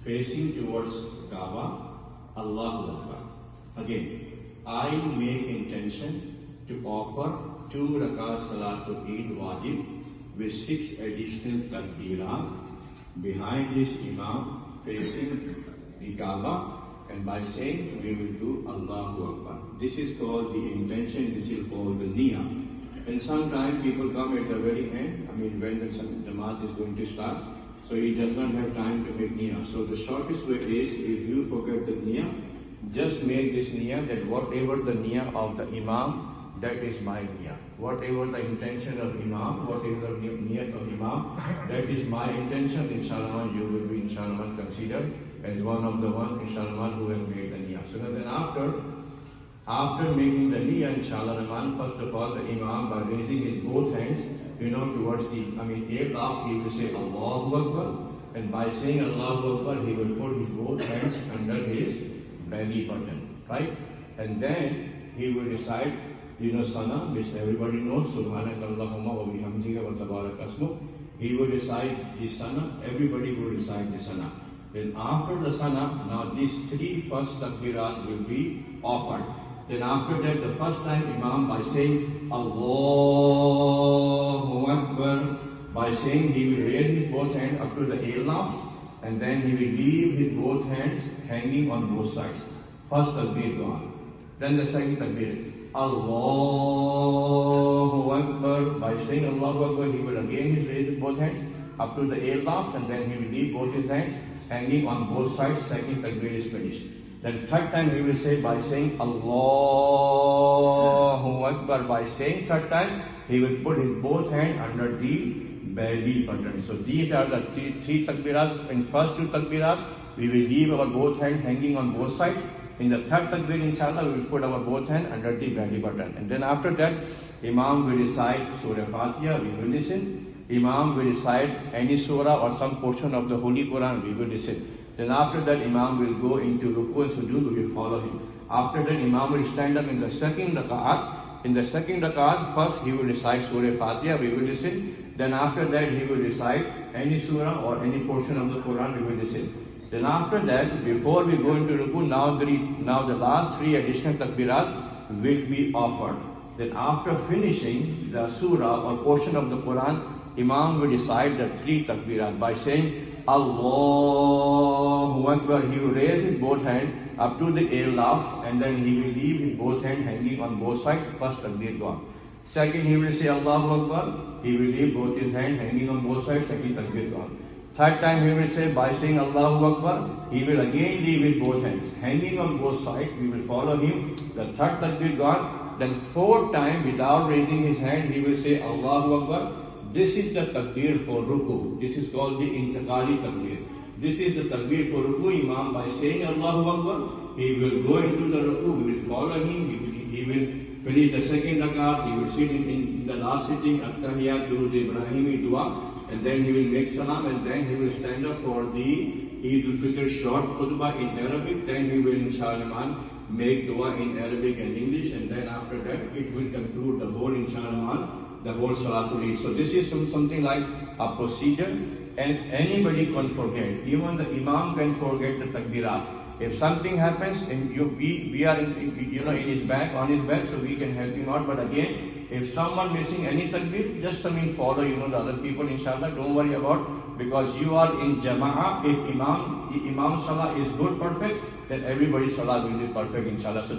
facing towards Kaaba, Allahu Akbar. Again, I make intention to offer 2 rakat Salatul Eid Wajib with 6 additional takbirat behind this Imam facing the Kaaba, and by saying we will do Allahu Akbar. This is called the intention, this is called the niyyah. And sometimes people come at the very end, when the Jamaat is going to start, so he does not have time to make niyyah. So the shortest way is, if you forget the niyyah, just make this niyyah that whatever the niyyah of the Imam, that is my niyyah. Whatever the intention of Imam, whatever the niyyah of Imam, that is my intention. Inshallah, you will be inshallah considered as one of the inshallah who has made the niyyah. So then after making the niyyah, inshallah, first of all, the Imam, by raising his both hands, towards the, Al-Aq, he will say Allahu Akbar, and by saying Allahu Akbar, he will put his both hands under his belly button, right? And then he will recite, Sana, which everybody knows, Subhanakallahumma wa bihamdika wa tabarak asmuk. He will recite the Sana, everybody will recite the Sana. Then after the Sana, now these 3 first takbirat will be offered. Then after that, the first time Imam, by saying Allahu Akbar, by saying he will raise his both hands up to the earlobes, and then he will leave his both hands hanging on both sides. First takbir gone. Then the second takbir, Allahu Akbar. By saying Allahu Akbar, he will again raise his both hands up to the earlobes, and then he will leave both his hands hanging on both sides. Second takbir is finished. Then third time he will say, by saying Allahu Akbar, by saying third time, he will put his both hands under the belly button. So these are the three takbirat. In first 2 takbirat, we will leave our both hands hanging on both sides. In the third takbir, inshallah, we will put our both hands under the belly button. And then after that, Imam will recite Surah Fatiha, we will listen. Imam will recite any surah or some portion of the Holy Quran, we will listen. Then after that, Imam will go into ruku and sujood, we will follow him. After that, Imam will stand up in the second rak'at. In the second rak'at, first he will recite Surah Fatiha, we will listen. Then after that, he will recite any surah or any portion of the Quran, we will listen. Then after that, before we go into ruku, now the last 3 additional takbirat will be offered. Then after finishing the surah or portion of the Quran, Imam will recite the 3 takbirat by saying Allahu Akbar. He will raise his both hands up to the earlobes, and then he will leave his both hands hanging on both sides. First takbir gone. Second, he will say Allahu Akbar. He will leave both his hands hanging on both sides. Second takbir gone. Third time he will say, by saying Allahu Akbar, he will again leave his both hands hanging on both sides. We will follow him. The third takbir gone. Then fourth time, without raising his hand, he will say Allahu Akbar. This is the takbir for ruku. This is called the intiqali takbir. This is the takbir for ruku. Imam, by saying Allahu Akbar, he will go into the ruku. We will follow him. He will finish the second rakat. He will sit in the last sitting, At-Tahiyat, Durud Ibrahimi Dua. And then he will make salam, and then he will stand up for the Eid al-Fitr short khutbah in Arabic. Then he will inshallah make dua in Arabic and English, and then after that it will conclude the whole inshallah, the whole Salatul Eid. So this is something like a procedure, and anybody can forget. Even the Imam can forget the takbirat. If something happens and we are in his back, on his back, so we can help him out. But again, if someone missing any takbir, just follow the other people, inshallah. Don't worry about, because you are in jama'ah. If Imam Salah is good, perfect, then everybody's Salah will be perfect, inshallah. So